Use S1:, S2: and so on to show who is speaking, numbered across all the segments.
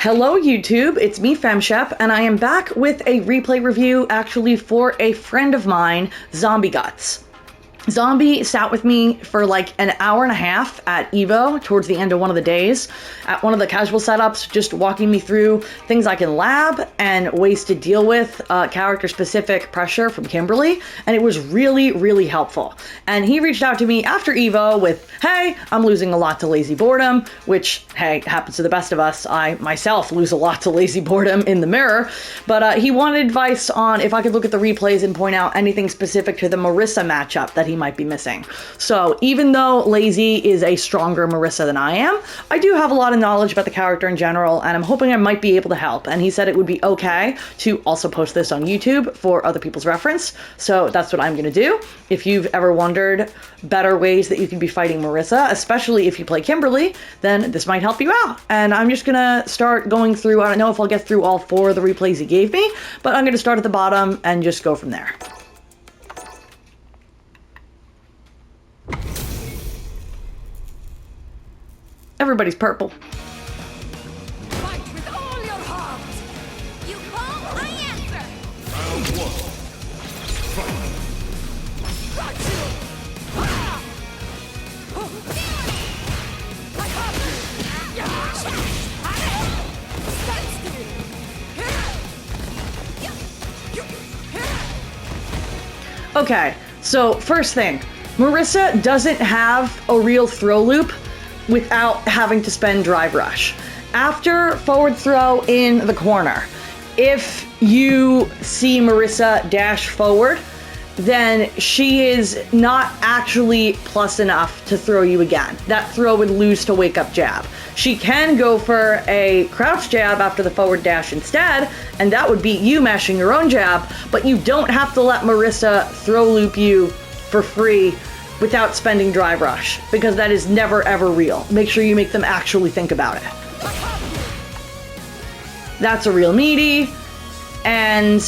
S1: Hello YouTube, it's me FemShep, and I am back with a replay review actually for a friend of mine, Zombie Guts. Zombie sat with me for like an hour and a half at Evo towards the end of one of the days at one of the casual setups, just walking me through things I can lab and ways to deal with character specific pressure from Kimberly, and it was really, really helpful. And he reached out to me after Evo with, hey, I'm losing a lot to LazyBoredom, which, hey, happens to the best of us. I myself lose a lot to LazyBoredom in the mirror, but he wanted advice on if I could look at the replays and point out anything specific to the Marisa matchup that he might be missing. So even though Lazy is a stronger Marisa than I am, I do have a lot of knowledge about the character in general, and I'm hoping I might be able to help. And he said it would be okay to also post this on YouTube for other people's reference. So that's what I'm going to do. If you've ever wondered better ways that you can be fighting Marisa, especially if you play Kimberly, then this might help you out. And I'm just going to start going through, I don't know if I'll get through all 4 of the replays he gave me, but I'm going to start at the bottom and just go from there. Everybody's purple.
S2: Fight with all your heart. You call, I answer.
S3: Round 1. Fight.
S2: Got you. Ah! I have you.
S1: Okay, so first thing, Marisa doesn't have a real throw loop without having to spend drive rush. After forward throw in the corner, if you see Marisa dash forward, then she is not actually plus enough to throw you again. That throw would lose to wake up jab. She can go for a crouch jab after the forward dash instead, and that would beat you mashing your own jab, but you don't have to let Marisa throw loop you for free without spending drive rush, because that is never ever real. Make sure you make them actually think about it. That's a real meaty, and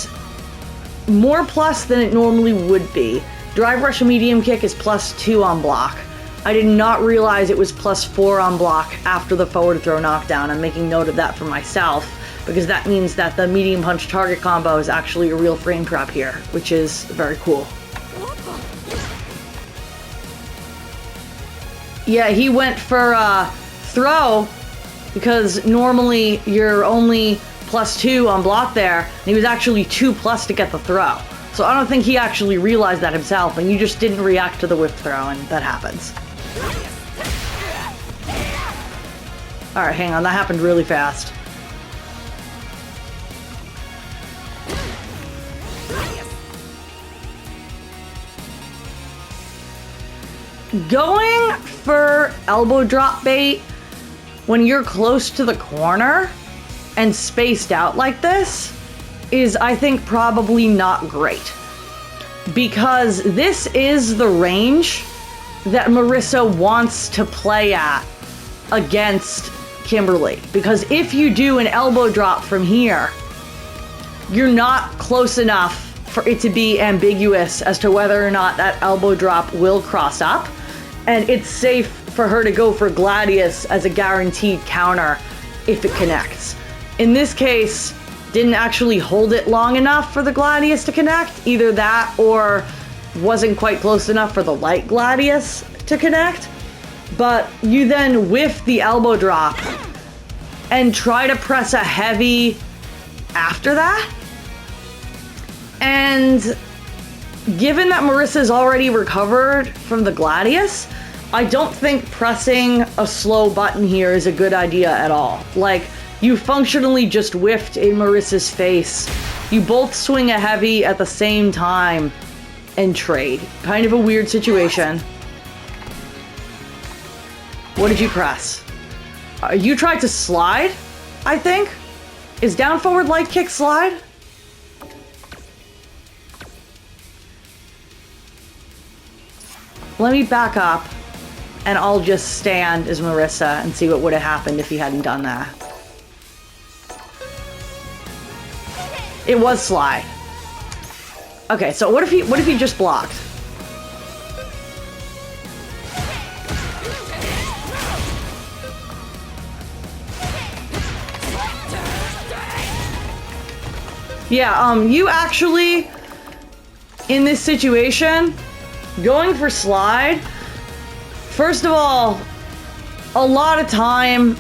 S1: more plus than it normally would be. Drive rush and medium kick is +2 on block. I did not realize it was +4 on block after the forward throw knockdown. I'm making note of that for myself, because that means that the medium punch target combo is actually a real frame trap here, which is very cool. Yeah, he went for throw because normally you're only +2 on block there, and he was actually 2+ to get the throw. So I don't think he actually realized that himself, and you just didn't react to the whip throw, and that happens. Alright, hang on, that happened really fast. Going for elbow drop bait when you're close to the corner and spaced out like this is, I think, probably not great. Because this is the range that Marisa wants to play at against Kimberly. Because if you do an elbow drop from here, you're not close enough for it to be ambiguous as to whether or not that elbow drop will cross up. And it's safe for her to go for Gladius as a guaranteed counter if it connects. In this case, didn't actually hold it long enough for the Gladius to connect. Either that or wasn't quite close enough for the light Gladius to connect. But you then whiff the elbow drop and try to press a heavy after that. And given that Marisa's already recovered from the Gladius, I don't think pressing a slow button here is a good idea at all. Like, you functionally just whiffed in Marisa's face. You both swing a heavy at the same time and trade. Kind of a weird situation. What did you press? You tried to slide, I think? Is down forward light kick slide? Let me back up, and I'll just stand as Marisa and see what would have happened if he hadn't done that. It was slide. Okay, so what if he just blocked? Yeah, you actually, in this situation, going for slide, first of all, a lot of time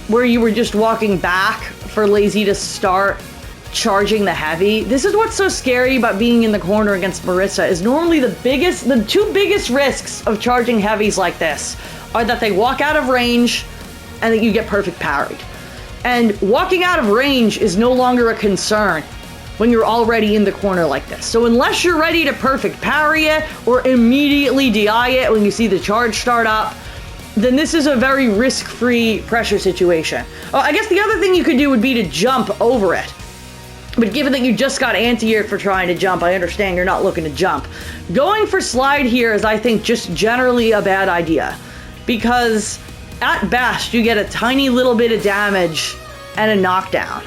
S1: where you were just walking back for Lazy to start charging the heavy. This is what's so scary about being in the corner against Marisa, is normally the two biggest risks of charging heavies like this are that they walk out of range and that you get perfect parried. And walking out of range is no longer a concern when you're already in the corner like this. So unless you're ready to perfect parry it or immediately DI it when you see the charge start up, then this is a very risk-free pressure situation. Oh, I guess the other thing you could do would be to jump over it. But given that you just got anti-aired for trying to jump, I understand you're not looking to jump. Going for slide here is, I think, just generally a bad idea. Because at best, you get a tiny little bit of damage and a knockdown.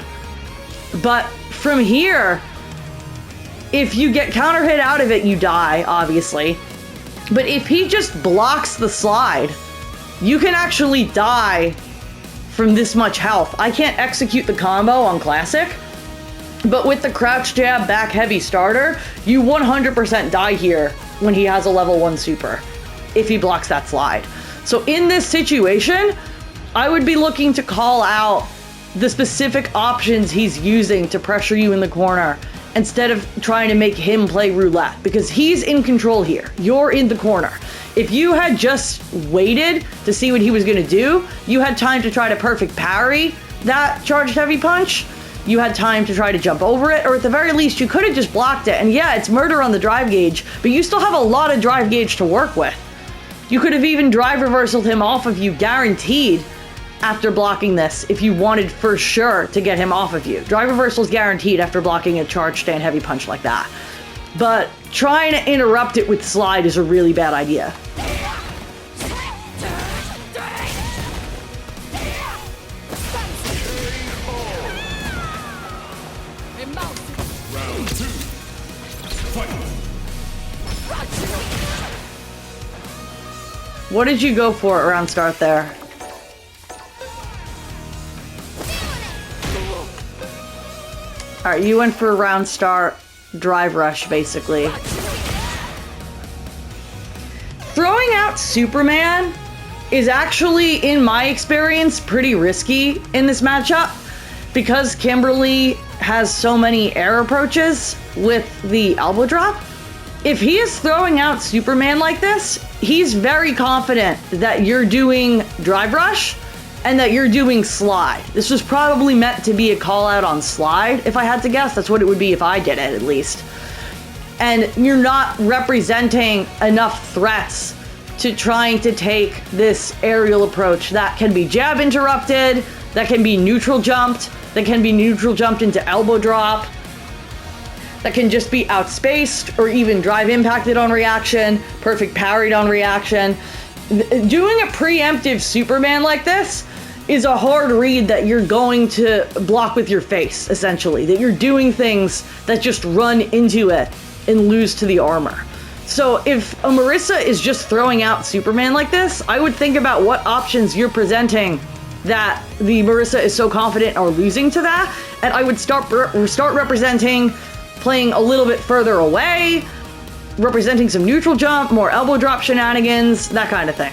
S1: But from here, if you get counter hit out of it, you die, obviously. But if he just blocks the slide, you can actually die from this much health. I can't execute the combo on Classic, but with the crouch jab back heavy starter, you 100% die here when he has a level 1 super, if he blocks that slide. So in this situation, I would be looking to call out the specific options he's using to pressure you in the corner instead of trying to make him play roulette, because he's in control here. You're in the corner. If you had just waited to see what he was going to do, you had time to try to perfect parry that charged heavy punch. You had time to try to jump over it, or at the very least, you could have just blocked it. And yeah, it's murder on the drive gauge, but you still have a lot of drive gauge to work with. You could have even drive reversaled him off of you, guaranteed, after blocking this, if you wanted for sure to get him off of you. Drive reversal is guaranteed after blocking a charge stand heavy punch like that. But trying to interrupt it with slide is a really bad idea.
S3: Round 2. Fight.
S1: What did you go for around start there? Alright, you went for round start, drive rush, basically. Throwing out Superman is actually, in my experience, pretty risky in this matchup, because Kimberly has so many air approaches with the elbow drop. If he is throwing out Superman like this, he's very confident that you're doing drive rush and that you're doing slide. This was probably meant to be a call out on slide, if I had to guess. That's what it would be if I did it, at least. And you're not representing enough threats to trying to take this aerial approach that can be jab interrupted, that can be neutral jumped, that can be neutral jumped into elbow drop, that can just be outspaced or even drive impacted on reaction, perfect parried on reaction. Doing a preemptive Superman like this is a hard read that you're going to block with your face, essentially. That you're doing things that just run into it and lose to the armor. So if a Marisa is just throwing out Superman like this, I would think about what options you're presenting that the Marisa is so confident are losing to that, and I would start representing playing a little bit further away, representing some neutral jump, more elbow drop shenanigans, that kind of thing.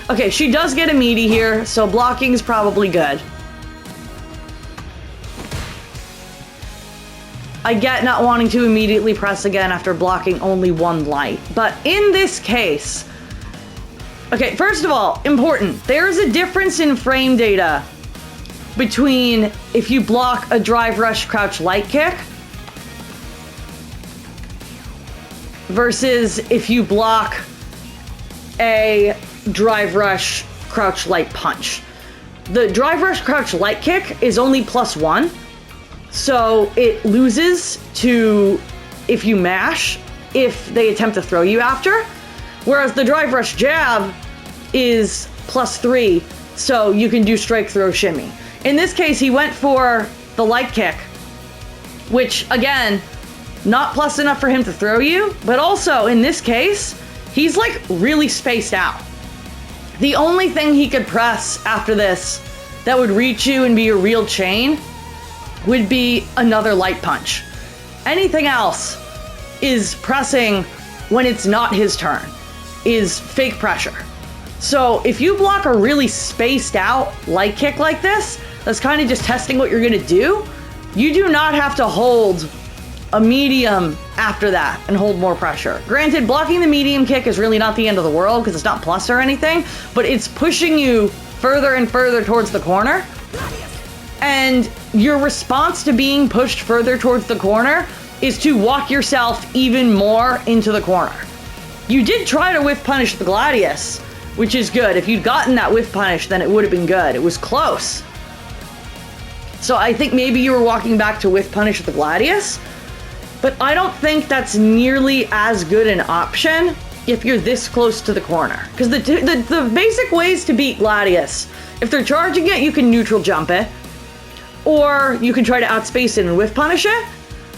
S1: Okay, she does get a meaty here, so blocking is probably good. I get not wanting to immediately press again after blocking only one light, but in this case, okay, first of all, important, there's a difference in frame data between if you block a drive rush crouch light kick versus if you block a drive rush crouch light punch. The drive rush crouch light kick is only +1, so it loses to if you mash, if they attempt to throw you after, whereas the drive rush jab is +3, so you can do strike, throw, shimmy. In this case, he went for the light kick, which, again, not plus enough for him to throw you, but also, in this case, he's, like, really spaced out. The only thing he could press after this that would reach you and be a real chain would be another light punch. Anything else is pressing when it's not his turn, is fake pressure. So if you block a really spaced out light kick like this, that's kind of just testing what you're gonna do, you do not have to hold a medium after that and hold more pressure. Granted, blocking the medium kick is really not the end of the world because it's not plus or anything, but it's pushing you further and further towards the corner. And your response to being pushed further towards the corner is to walk yourself even more into the corner. You did try to whiff punish the Gladius, which is good. If you'd gotten that whiff punish, then it would have been good. It was close. So I think maybe you were walking back to whiff punish the Gladius, but I don't think that's nearly as good an option if you're this close to the corner. Because the basic ways to beat Gladius, if they're charging it, you can neutral jump it, or you can try to outspace it and whiff punish it,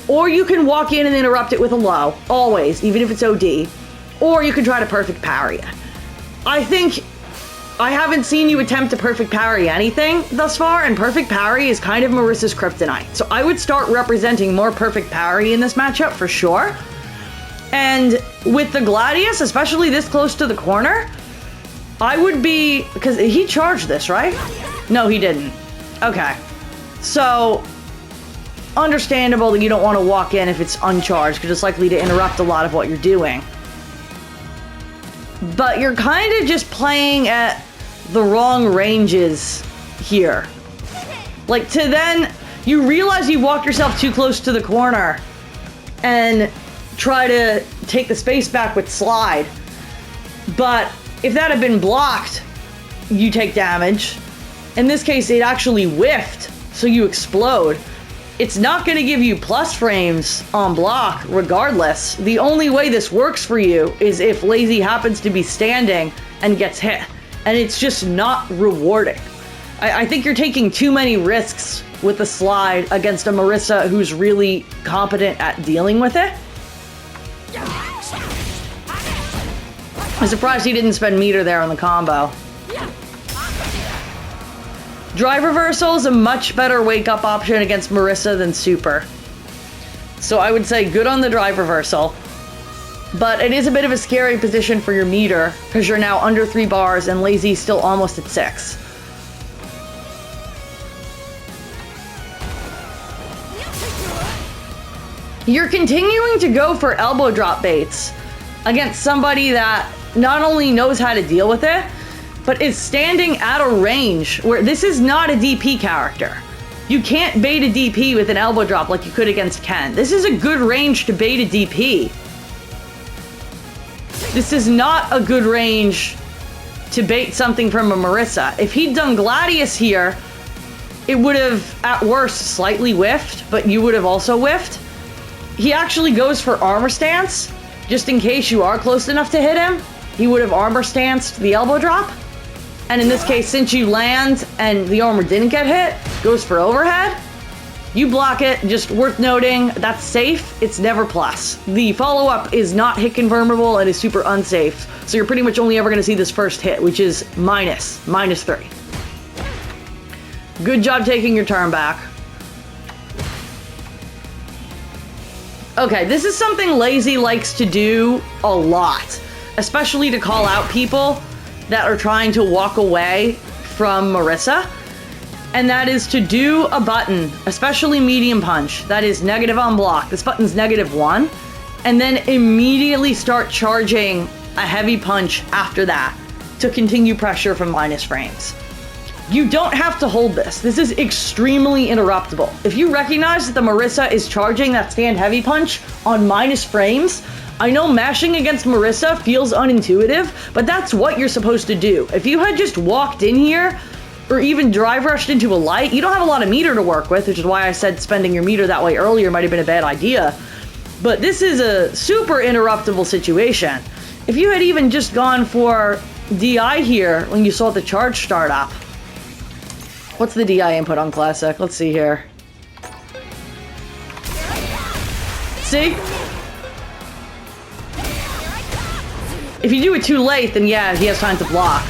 S1: or you can walk in and interrupt it with a low, always, even if it's OD, or you can try to perfect parry it. I think I haven't seen you attempt to perfect parry anything thus far, and perfect parry is kind of Marisa's kryptonite. So I would start representing more perfect parry in this matchup for sure. And with the Gladius, especially this close to the corner, I would be, because he charged this, right? No, he didn't. Okay. So understandable that you don't want to walk in if it's uncharged, because it's likely to interrupt a lot of what you're doing. But you're kind of just playing at the wrong ranges here. Like, to then, you realize you walked yourself too close to the corner and try to take the space back with slide. But if that had been blocked, you take damage. In this case, it actually whiffed, so you explode. It's not going to give you plus frames on block regardless. The only way this works for you is if Lazy happens to be standing and gets hit. And it's just not rewarding. I think you're taking too many risks with the slide against a Marisa who's really competent at dealing with it. I'm surprised he didn't spend meter there on the combo. Drive reversal is a much better wake-up option against Marisa than super. So I would say good on the drive reversal. But it is a bit of a scary position for your meter, because you're now under 3 bars and Lazy's still almost at 6. You're continuing to go for elbow drop baits against somebody that not only knows how to deal with it, but is standing at a range where this is not a DP character. You can't bait a DP with an elbow drop like you could against Ken. This is a good range to bait a DP. This is not a good range to bait something from a Marisa. If he'd done Gladius here, it would have, at worst, slightly whiffed, but you would have also whiffed. He actually goes for armor stance, just in case you are close enough to hit him. He would have armor stanced the elbow drop. And in this case, since you land and the armor didn't get hit, goes for overhead. You block it, just worth noting, that's safe, it's never plus. The follow-up is not hit confirmable and is super unsafe, so you're pretty much only ever gonna see this first hit, which is -3. Good job taking your turn back. Okay, this is something Lazy likes to do a lot, especially to call out people that are trying to walk away from Marisa. And that is to do a button, especially medium punch, that is negative on block. This button's -1. And then immediately start charging a heavy punch after that to continue pressure from minus frames. You don't have to hold this. This is extremely interruptible. If you recognize that the Marisa is charging that stand heavy punch on minus frames, I know mashing against Marisa feels unintuitive, but that's what you're supposed to do. If you had just walked in here, or even drive rushed into a light, you don't have a lot of meter to work with, which is why I said spending your meter that way earlier might have been a bad idea. But this is a super interruptible situation. If you had even just gone for DI here when you saw the charge start up. What's the DI input on Classic? Let's see here. See? If you do it too late, then yeah, he has time to block.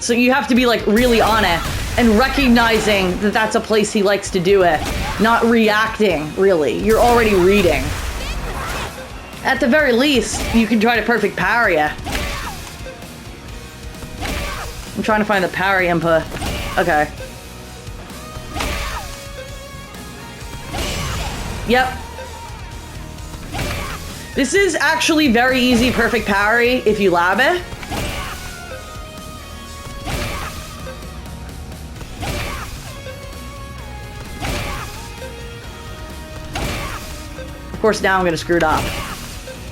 S1: So you have to be like really on it and recognizing that that's a place he likes to do it, not reacting really. You're already reading. At the very least, you can try to perfect parry it. I'm trying to find the parry input. Okay. Yep. This is actually very easy perfect parry if you lab it. Of course, now I'm gonna screw it up.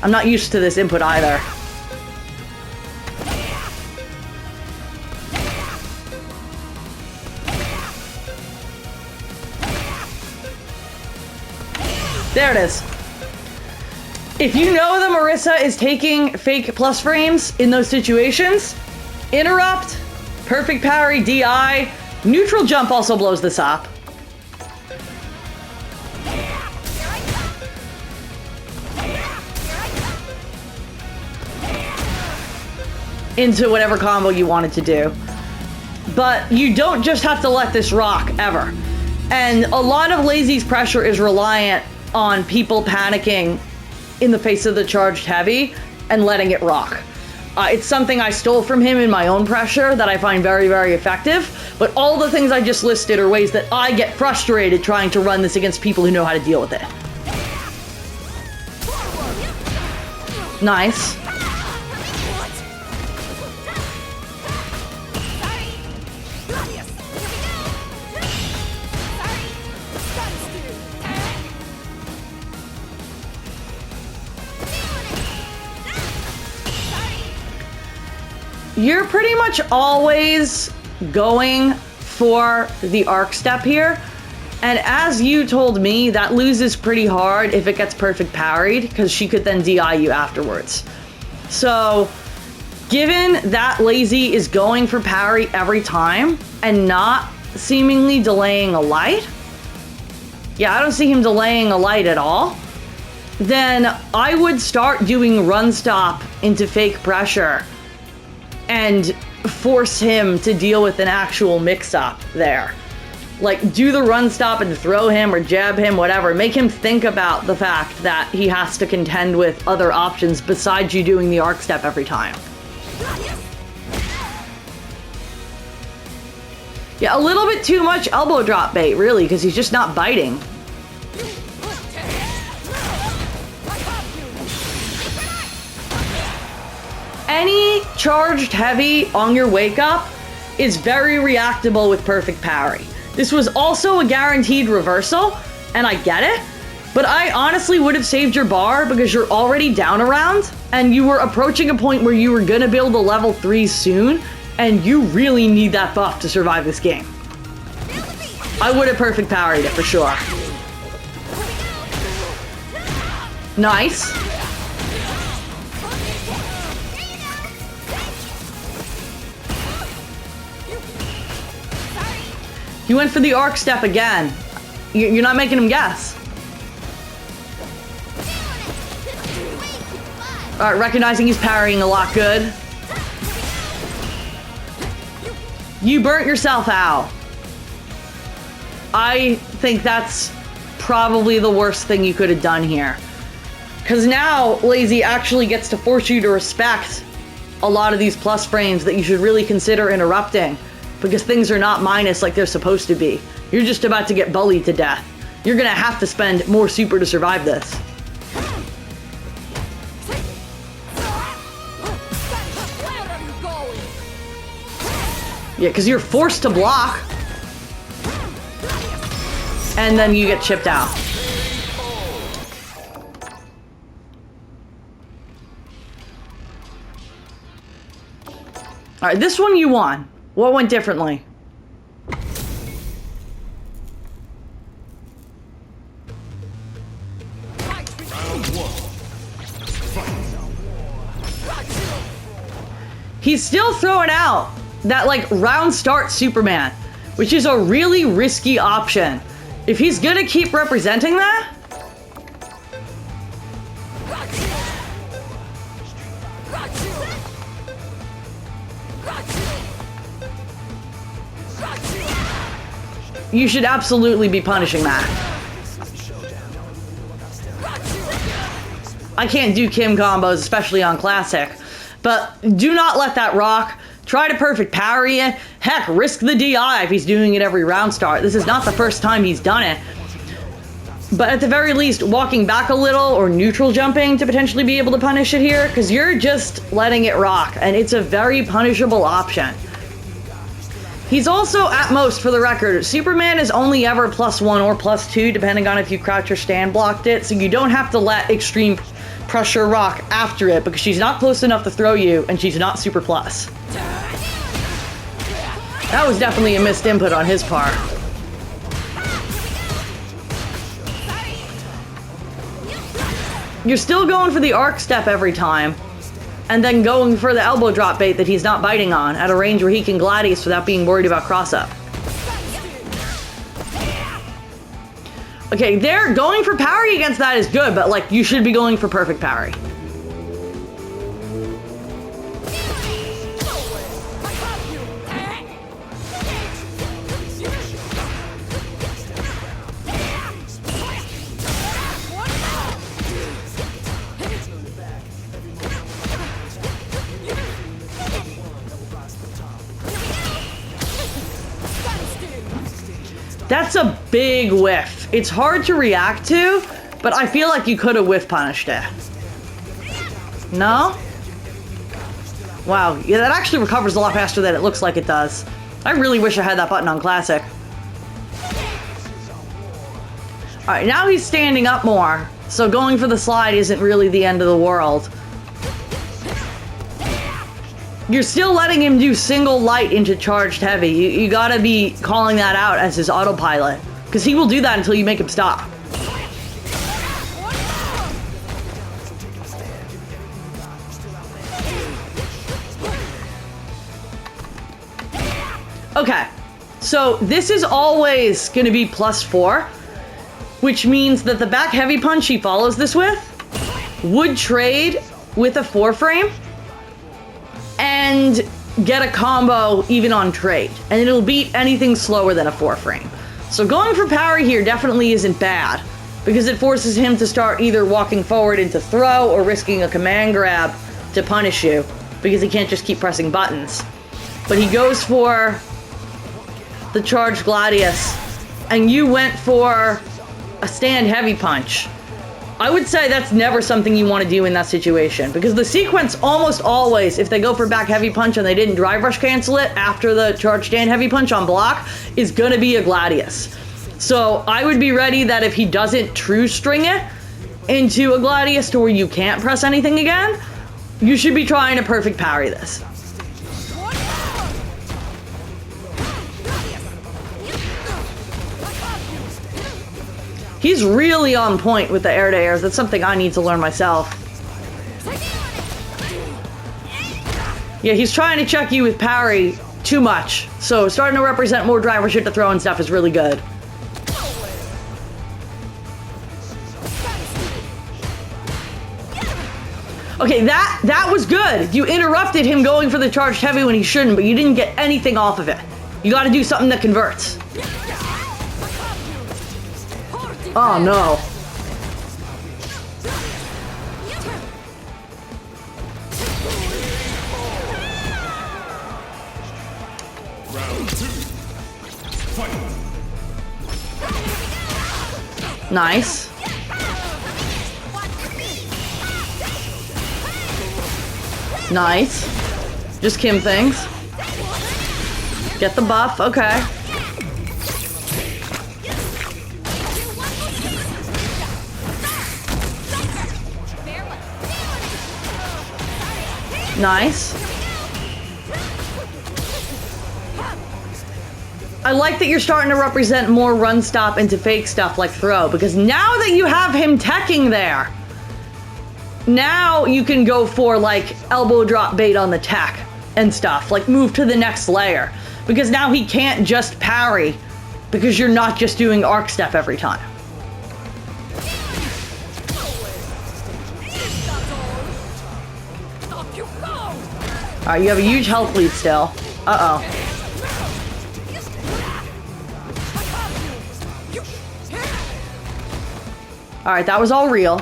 S1: I'm not used to this input either. There it is. If you know that Marisa is taking fake plus frames in those situations, interrupt, perfect parry, DI, neutral jump also blows this up. Into whatever combo you wanted to do. But you don't just have to let this rock, ever. And a lot of Lazy's pressure is reliant on people panicking in the face of the charged heavy and letting it rock. It's something I stole from him in my own pressure that I find very, very effective. But all the things I just listed are ways that I get frustrated trying to run this against people who know how to deal with it. Nice. You're pretty much always going for the arc step here. And as you told me, that loses pretty hard if it gets perfect parried, because she could then DI you afterwards. So, given that Lazy is going for parry every time and not seemingly delaying a light, yeah, I don't see him delaying a light at all, then I would start doing run stop into fake pressure and force him to deal with an actual mix-up there. Like, do the run stop and throw him or jab him, whatever. Make him think about the fact that he has to contend with other options besides you doing the arc step every time. Yeah, a little bit too much elbow drop bait, really, because he's just not biting. Any charged heavy on your wake up is very reactable with perfect parry. This was also a guaranteed reversal, and I get it, but I honestly would have saved your bar because you're already down a round, and you were approaching a point where you were gonna build a level 3 soon, and you really need that buff to survive this game. I would have perfect parried it for sure. Nice. You went for the arc step again. You're not making him guess. Alright, recognizing he's parrying a lot good. You burnt yourself out. I think that's probably the worst thing you could have done here. Because now Lazy actually gets to force you to respect a lot of these plus frames that you should really consider interrupting. Because things are not minus like they're supposed to be. You're just about to get bullied to death. You're gonna have to spend more super to survive this. Yeah, because you're forced to block. And then you get chipped out. Alright, this one you won. What went differently? He's still throwing out that like round start Superman, which is a really risky option. If he's gonna keep representing that, you should absolutely be punishing that. I can't do Kim combos, especially on Classic. But do not let that rock. Try to perfect parry it. Heck, risk the DI if he's doing it every round start. This is not the first time he's done it. But at the very least, walking back a little or neutral jumping to potentially be able to punish it here, because you're just letting it rock, and it's a very punishable option. He's also, at most, for the record, Superman is only ever +1 or +2, depending on if you crouch or stand blocked it, so you don't have to let extreme pressure rock after it, because she's not close enough to throw you, and she's not super plus. That was definitely a missed input on his part. You're still going for the arc step every time, and then going for the elbow drop bait that he's not biting on at a range where he can gladius without being worried about cross-up. Okay, there, going for parry against that is good, but like, you should be going for perfect parry. That's a big whiff. It's hard to react to, but I feel like you could have whiff punished it. No? Wow, yeah, that actually recovers a lot faster than it looks like it does. I really wish I had that button on Classic. Alright, now he's standing up more, so going for the slide isn't really the end of the world. You're still letting him do single light into charged heavy. You gotta be calling that out as his autopilot, because he will do that until you make him stop. Okay, so this is always gonna be +4, which means that the back heavy punch he follows this with would trade with a 4-frame and get a combo even on trade, and it'll beat anything slower than a 4-frame. So going for parry here definitely isn't bad, because it forces him to start either walking forward into throw or risking a command grab to punish you, because he can't just keep pressing buttons. But he goes for the charged gladius, and you went for a stand heavy punch. I would say that's never something you want to do in that situation, because the sequence almost always, if they go for back heavy punch and they didn't drive rush cancel it after the charge stand heavy punch on block, is gonna be a gladius. So I would be ready that if he doesn't true string it into a gladius to where you can't press anything again, you should be trying to perfect parry this. He's really on point with the air-to-airs. That's something I need to learn myself. Yeah, he's trying to check you with parry too much. So starting to represent more driver shit to throw and stuff is really good. Okay, that was good. You interrupted him going for the charged heavy when he shouldn't, but you didn't get anything off of it. You gotta do something that converts. Oh no.
S3: Round 2. Fight.
S1: Nice. Nice. Just Kim things. Get the buff, okay. Nice. I like that you're starting to represent more run stop into fake stuff like throw, because now that you have him teching there, now you can go for like elbow drop bait on the tech and stuff, like move to the next layer, because now he can't just parry because you're not just doing arc step every time. Alright, you have a huge health lead still. Uh-oh. Alright, that was all real.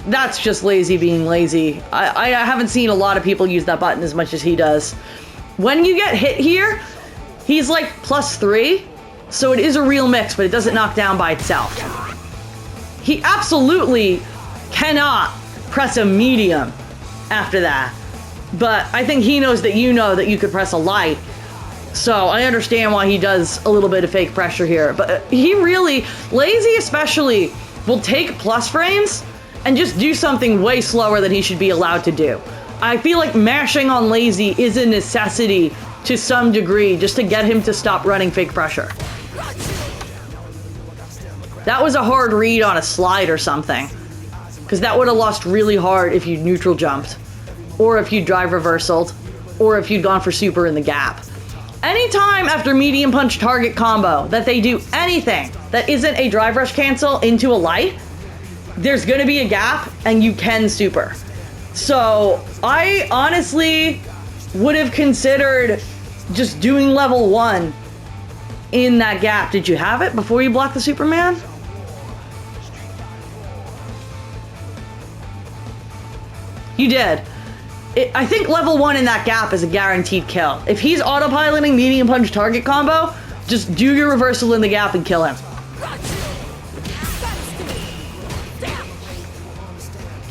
S1: That's just lazy being lazy. I haven't seen a lot of people use that button as much as he does. When you get hit here, he's like +3, so it is a real mix, but it doesn't knock down by itself. He absolutely cannot press a medium after that, but I think he knows that you know that you could press a light, so I understand why he does a little bit of fake pressure here. But he really, lazy especially, will take plus frames and just do something way slower than he should be allowed to do. I feel like mashing on lazy is a necessity to some degree just to get him to stop running fake pressure. That was a hard read on a slide or something, because that would have lost really hard if you neutral jumped, or if you drive reversaled, or if you'd gone for super in the gap. Anytime after medium punch target combo that they do anything that isn't a drive rush cancel into a light, there's gonna be a gap and you can super. So I honestly would have considered just doing level 1 in that gap. Did you have it before you blocked the Superman? You did. I think level 1 in that gap is a guaranteed kill. If he's autopiloting medium punch target combo, just do your reversal in the gap and kill him.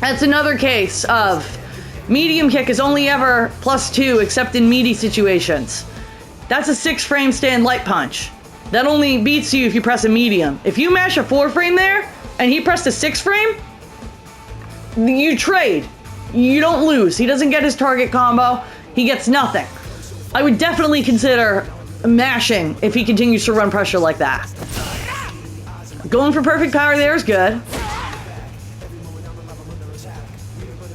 S1: That's another case of medium kick is only ever +2 except in meaty situations. That's a 6 frame stand light punch. That only beats you if you press a medium. If you mash a 4 frame there and he pressed a 6 frame, you trade. You don't lose. He doesn't get his target combo. He gets nothing. I would definitely consider mashing if he continues to run pressure like that. Going for perfect power there is good.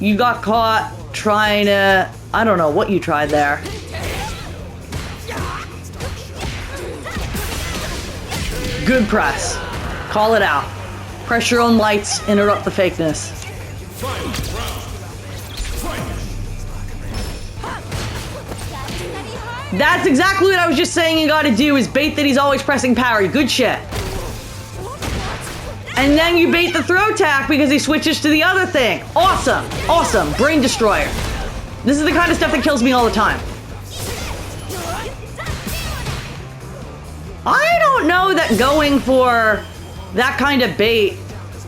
S1: You got caught trying to... I don't know what you tried there. Good press. Call it out. Press your own lights, interrupt the fakeness. That's exactly what I was just saying you gotta do, is bait that he's always pressing parry. Good shit. And then you bait the throw tack because he switches to the other thing. Awesome. Awesome. Brain destroyer. This is the kind of stuff that kills me all the time. I don't know that going for that kind of bait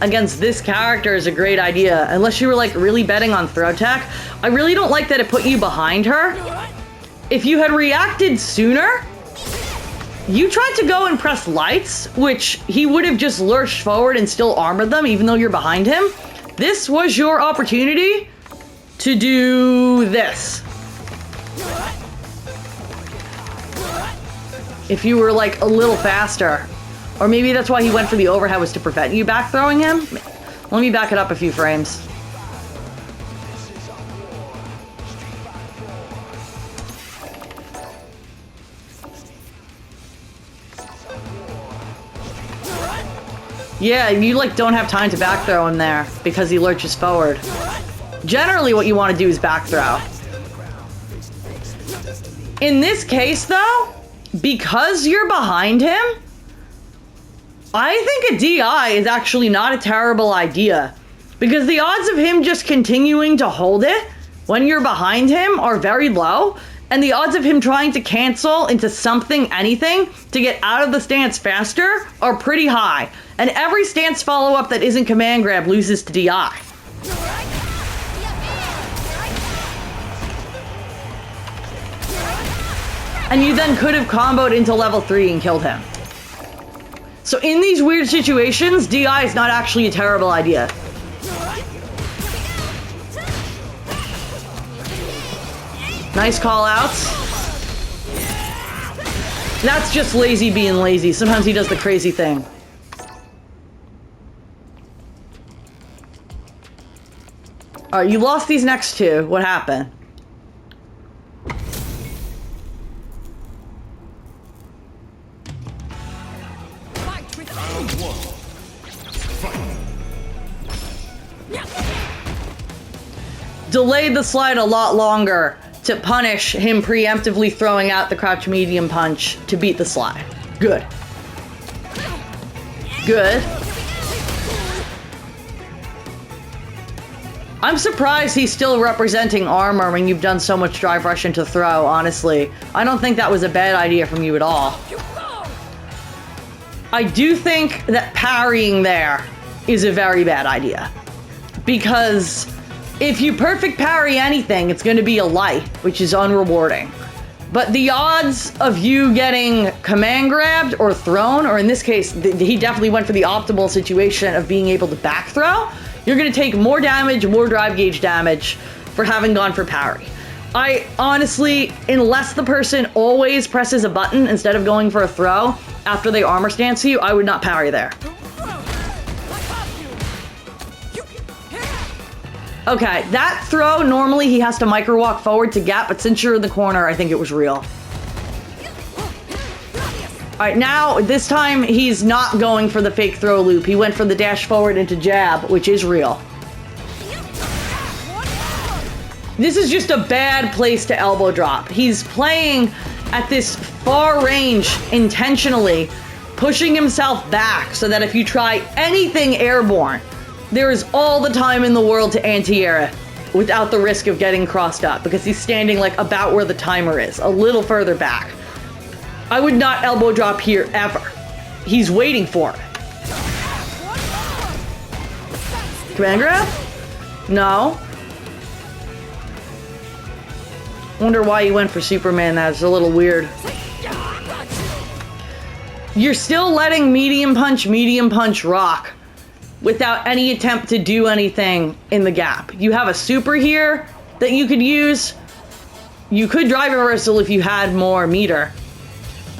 S1: against this character is a great idea, unless you were like really betting on throw tack. I really don't like that it put you behind her. If you had reacted sooner, you tried to go and press lights, which he would have just lurched forward and still armored them, even though you're behind him. This was your opportunity to do this. If you were like a little faster. Or maybe that's why he went for the overhead, was to prevent you back throwing him. Let me back it up a few frames. Yeah, you like don't have time to back throw him there because he lurches forward. Generally what you want to do is back throw. In this case though, because you're behind him, I think a DI is actually not a terrible idea, because the odds of him just continuing to hold it when you're behind him are very low, and the odds of him trying to cancel into something, anything, to get out of the stance faster are pretty high. And every stance follow-up that isn't command grab loses to DI. And you then could have comboed into level 3 and killed him. So in these weird situations, DI is not actually a terrible idea. Nice call outs. That's just lazy being lazy. Sometimes he does the crazy thing. Alright, you lost these next two. What happened? Delayed the slide a lot longer to punish him preemptively throwing out the crouch medium punch to beat the slide. Good. good. I'm surprised he's still representing armor when you've done so much drive rush into throw, honestly. I don't think that was a bad idea from you at all. I do think that parrying there is a very bad idea. Because if you perfect parry anything, it's going to be a light, which is unrewarding. But the odds of you getting command grabbed or thrown, or in this case, he definitely went for the optimal situation of being able to back throw, you're going to take more damage, more drive gauge damage for having gone for parry. I honestly, unless the person always presses a button instead of going for a throw after they armor stance you, I would not parry there. Okay, that throw, normally he has to micro walk forward to get, but since you're in the corner, I think it was real. Alright, now, this time, he's not going for the fake throw loop. He went for the dash forward into jab, which is real. This is just a bad place to elbow drop. He's playing at this far range intentionally, pushing himself back so that if you try anything airborne, there is all the time in the world to anti-air it without the risk of getting crossed up because he's standing like about where the timer is, a little further back. I would not elbow drop here ever. He's waiting for it. Command grab? No. Wonder why he went for Superman. That's a little weird. You're still letting medium punch rock without any attempt to do anything in the gap. You have a super here that you could use. You could drive reversal if you had more meter.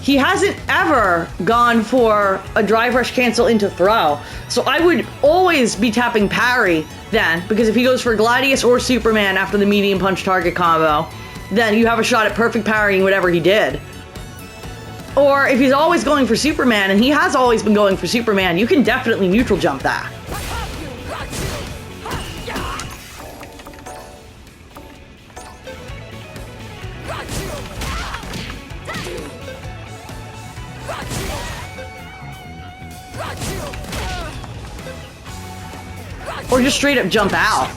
S1: He hasn't ever gone for a drive rush cancel into throw. So I would always be tapping parry then, because if he goes for Gladius or Superman after the medium punch target combo, then you have a shot at perfect parrying whatever he did. Or if he's always going for Superman, and he has always been going for Superman, you can definitely neutral jump that. Or just straight up jump out.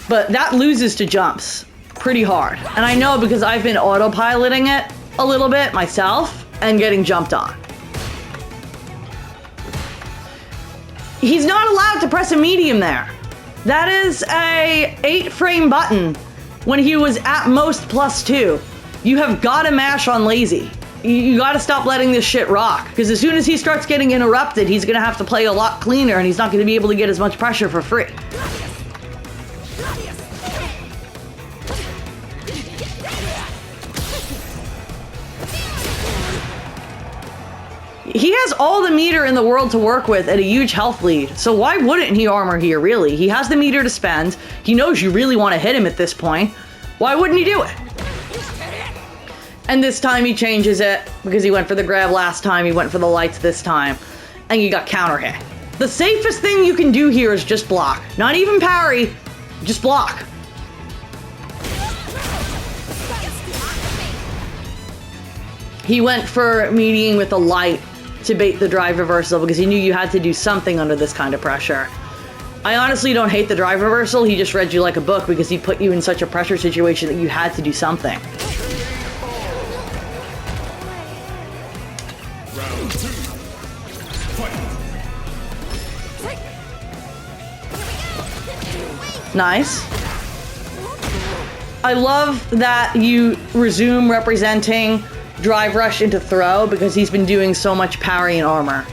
S1: But that loses to jumps pretty hard. And I know because I've been autopiloting it a little bit myself and getting jumped on. He's not allowed to press a medium there. That is a 8-frame button when he was at most +2. You have got to mash on lazy. You got to stop letting this shit rock, because as soon as he starts getting interrupted, he's going to have to play a lot cleaner and he's not going to be able to get as much pressure for free. He has all the meter in the world to work with at a huge health lead, so why wouldn't he armor here, really? He has the meter to spend. He knows you really want to hit him at this point. Why wouldn't he do it? And this time he changes it, because he went for the grab last time, he went for the lights this time, and you got counter hit. The safest thing you can do here is just block. Not even parry, just block. He went for meeting with a light to bait the drive reversal because he knew you had to do something under this kind of pressure. I honestly don't hate the drive reversal, he just read you like a book because he put you in such a pressure situation that you had to do something.
S3: Round 2. Fight.
S1: Nice. I love that you resume representing drive rush into throw because he's been doing so much parry and armor.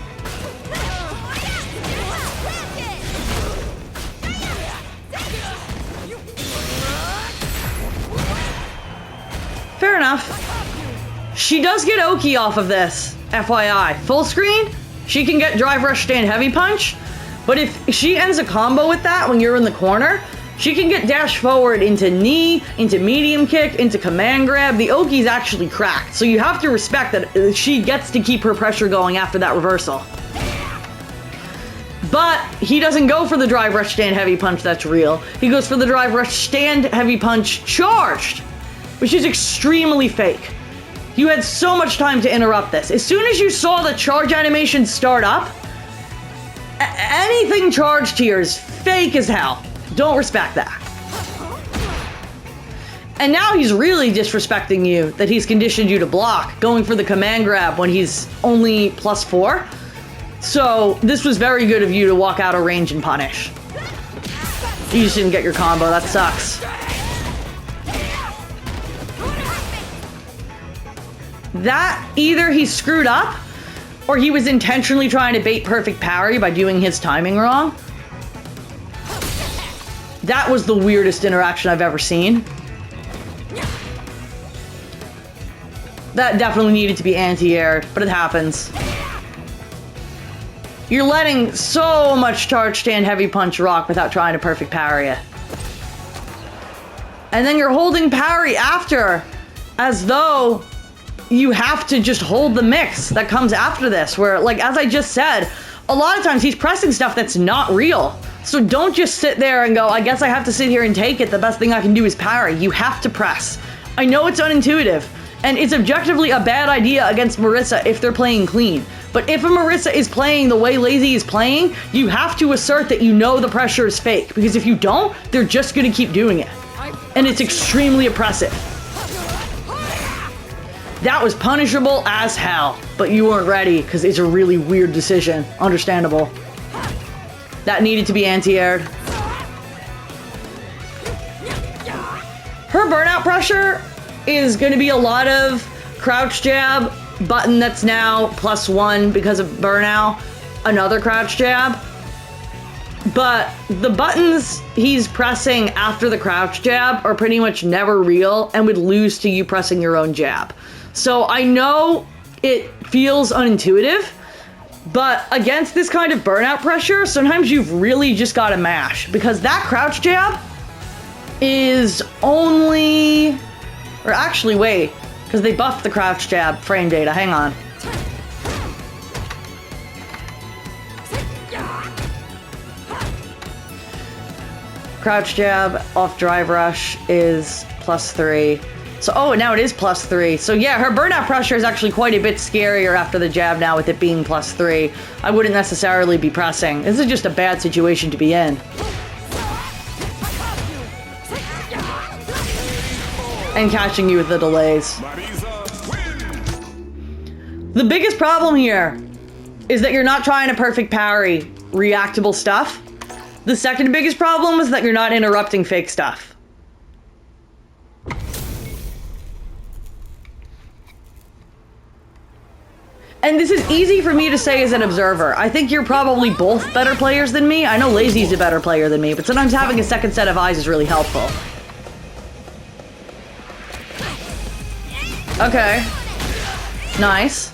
S1: Fair enough. She does get Oki off of this, FYI. Full screen, she can get drive rush stand heavy punch, but if she ends a combo with that when you're in the corner, she can get dash forward into knee, into medium kick, into command grab. The Oki's actually cracked, so you have to respect that she gets to keep her pressure going after that reversal. But he doesn't go for the drive rush stand heavy punch that's real. He goes for the drive rush stand heavy punch charged, which is extremely fake. You had so much time to interrupt this. As soon as you saw the charge animation start up, anything charged here is fake as hell. Don't respect that. And now he's really disrespecting you that he's conditioned you to block, going for the command grab when he's only +4. So this was very good of you to walk out of range and punish. You just didn't get your combo, that sucks. That either he screwed up or he was intentionally trying to bait perfect parry by doing his timing wrong. That was the weirdest interaction I've ever seen. That definitely needed to be anti-aired, but it happens. You're letting so much charge stand heavy punch rock without trying to perfect parry it. And then you're holding parry after, as though you have to just hold the mix that comes after this, where, like, as I just said, a lot of times he's pressing stuff that's not real. So don't just sit there and go, I guess I have to sit here and take it. The best thing I can do is parry. You have to press. I know it's unintuitive, and it's objectively a bad idea against Marisa if they're playing clean. But if a Marisa is playing the way Lazy is playing, you have to assert that you know the pressure is fake. Because if you don't, they're just going to keep doing it. And it's extremely oppressive. That was punishable as hell, but you weren't ready because it's a really weird decision. Understandable. That needed to be anti-aired. Her burnout pressure is going to be a lot of crouch jab, button that's now +1 because of burnout, another crouch jab. But the buttons he's pressing after the crouch jab are pretty much never real and would lose to you pressing your own jab. So I know it feels unintuitive, but against this kind of burnout pressure, sometimes you've really just got to mash, because that crouch jab is only, or actually wait, because they buffed the crouch jab frame data, hang on. Crouch jab off drive rush is +3. So, oh, now it is +3. So yeah, her burnout pressure is actually quite a bit scarier after the jab now with it being +3. I wouldn't necessarily be pressing. This is just a bad situation to be in. And catching you with the delays. The biggest problem here is that you're not trying to perfect parry reactable stuff. The second biggest problem is that you're not interrupting fake stuff. And this is easy for me to say as an observer. I think you're probably both better players than me. I know Lazy's a better player than me, but sometimes having a second set of eyes is really helpful. Okay. Nice.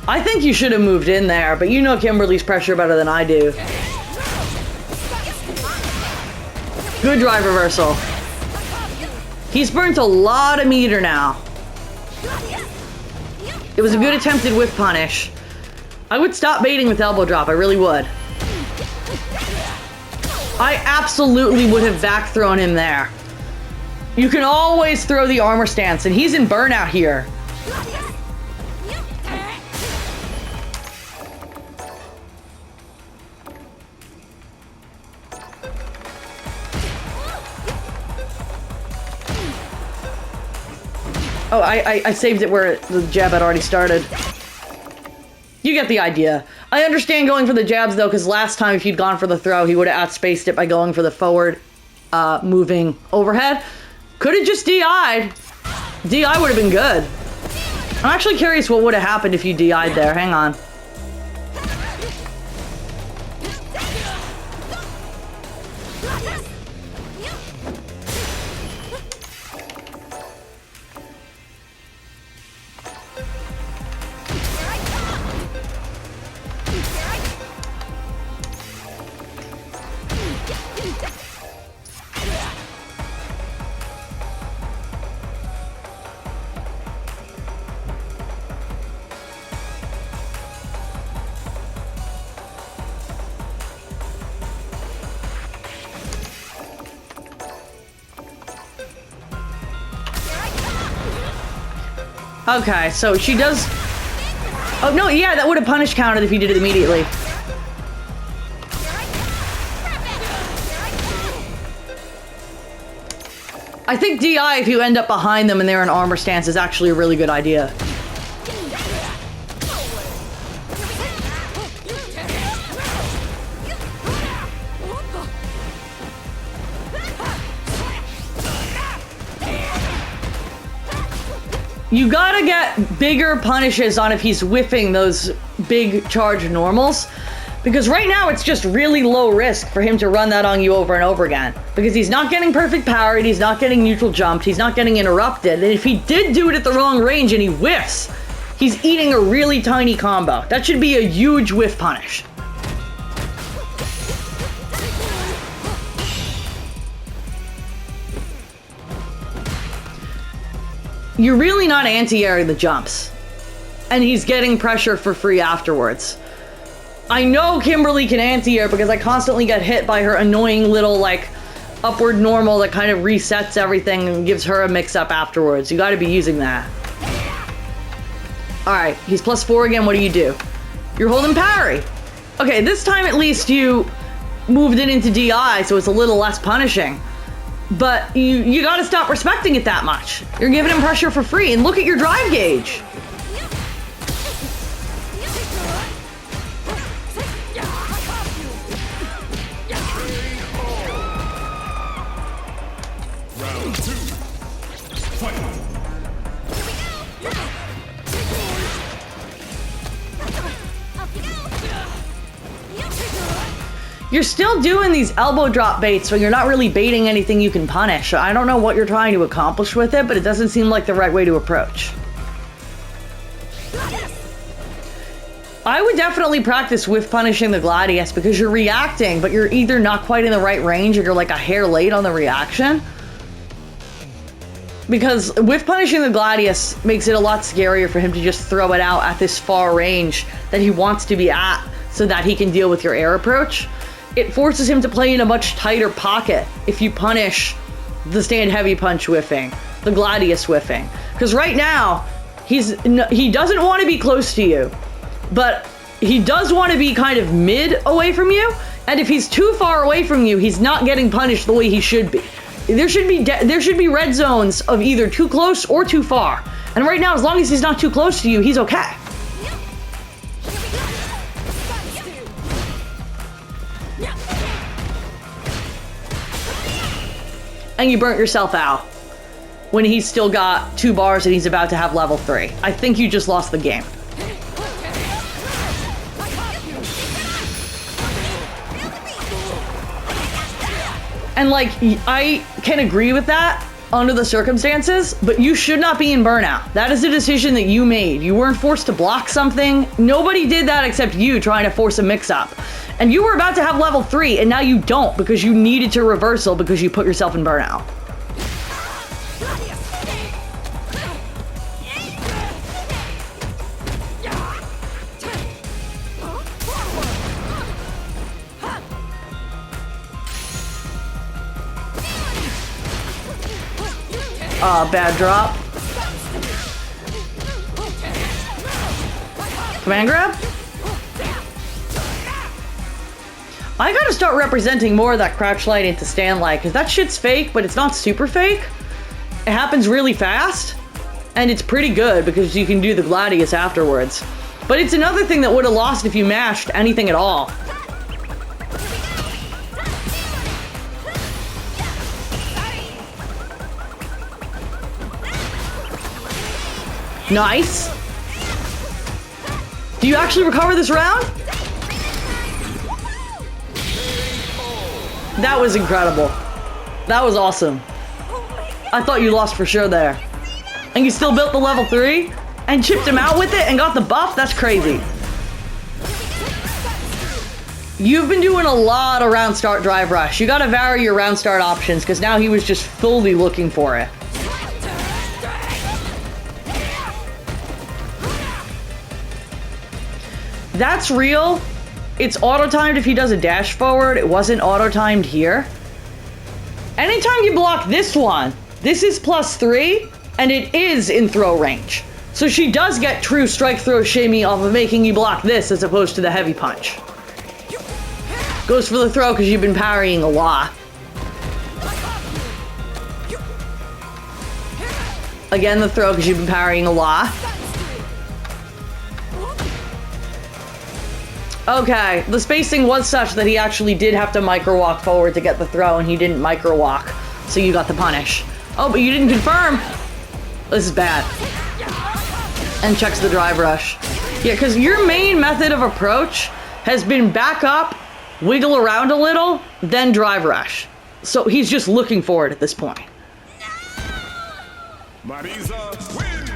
S1: I think you should have moved in there, but you know Kimberly's pressure better than I do. Good drive reversal. He's burnt a lot of meter now. It was a good attempted whiff punish. I would stop baiting with elbow drop, I really would. I absolutely would have back thrown him there. You can always throw the armor stance, and he's in burnout here. Oh, I saved it where the jab had already started. You get the idea. I understand going for the jabs, though, because last time if he'd gone for the throw, he would have outspaced it by going for the forward moving overhead. Could have just DI'd. DI would have been good. I'm actually curious what would have happened if you DI'd there. Hang on. Okay, so she does... Oh, no, yeah, that would have punish counted if he did it immediately. I think DI, if you end up behind them and they're in armor stance, is actually a really good idea. You gotta get bigger punishes on if he's whiffing those big charge normals. Because right now it's just really low risk for him to run that on you over and over again. Because he's not getting perfect parried, he's not getting neutral jumped, he's not getting interrupted. And if he did do it at the wrong range and he whiffs, he's eating a really tiny combo. That should be a huge whiff punish. You're really not anti-airing the jumps. And he's getting pressure for free afterwards. I know Kimberly can anti-air because I constantly get hit by her annoying little, like, upward normal that kind of resets everything and gives her a mix-up afterwards. You gotta be using that. Alright, he's +4 again, what do? You're holding parry. Okay, this time at least you moved it into DI, so it's a little less punishing. But you gotta stop respecting it that much. You're giving him pressure for free, and look at your drive gauge.
S3: Round 2. Fight.
S1: You're still doing these elbow drop baits, so you're not really baiting anything you can punish. I don't know what you're trying to accomplish with it, but it doesn't seem like the right way to approach. I would definitely practice whiff punishing the Gladius because you're reacting, but you're either not quite in the right range or you're like a hair late on the reaction. Because whiff punishing the Gladius makes it a lot scarier for him to just throw it out at this far range that he wants to be at so that he can deal with your air approach. It forces him to play in a much tighter pocket if you punish the stand heavy punch whiffing, the Gladius whiffing. Because right now, he doesn't want to be close to you, but he does want to be kind of mid away from you. And if he's too far away from you, he's not getting punished the way he should be. There should be red zones of either too close or too far. And right now, as long as he's not too close to you, he's okay. And you burnt yourself out when he's still got 2 bars and he's about to have level 3. I think you just lost the game. And like, I can agree with that under the circumstances, but you should not be in Burnout. That is a decision that you made. You weren't forced to block something. Nobody did that except you trying to force a mix-up. And you were about to have level 3, and now you don't because you needed to reversal because you put yourself in Burnout. Bad drop. Command grab? I gotta start representing more of that crouch light into stand light, because that shit's fake, but it's not super fake. It happens really fast, and it's pretty good because you can do the Gladius afterwards. But it's another thing that would have lost if you mashed anything at all. Nice. Do you actually recover this round? That was incredible. That was awesome. I thought you lost for sure there. And you still built the level 3? And chipped him out with it and got the buff? That's crazy. You've been doing a lot of round start drive rush. You gotta vary your round start options because now he was just fully looking for it. That's real. It's auto-timed if he does a dash forward. It wasn't auto-timed here. Anytime you block this one, this is +3, and it is in throw range. So she does get true strike throw shimmy off of making you block this as opposed to the heavy punch. Goes for the throw because you've been parrying a lot. Again, the throw because you've been parrying a lot. Okay, the spacing was such that he actually did have to micro walk forward to get the throw, and he didn't micro walk, so you got the punish. Oh, but you didn't confirm. This is bad. And checks the drive rush. Yeah, because your main method of approach has been back up, wiggle around a little, then drive rush. So he's just looking for it at this point.
S3: Marisa wins.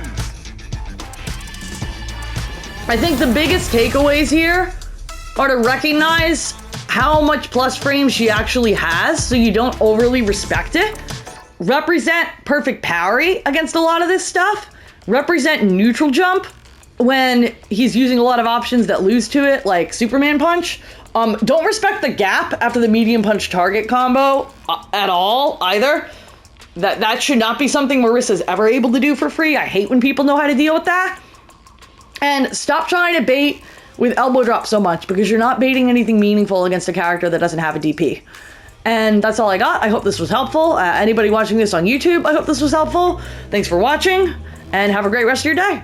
S1: I think the biggest takeaways here are to recognize how much plus frame she actually has so you don't overly respect it. Represent perfect parry against a lot of this stuff. Represent neutral jump when he's using a lot of options that lose to it, like Superman punch. Don't respect the gap after the medium punch target combo at all either. That should not be something Marisa's ever able to do for free. I hate when people know how to deal with that. And stop trying to bait with elbow drop so much because you're not baiting anything meaningful against a character that doesn't have a DP. And that's all I got. I hope this was helpful. Anybody watching this on YouTube, I hope this was helpful. Thanks for watching and have a great rest of your day.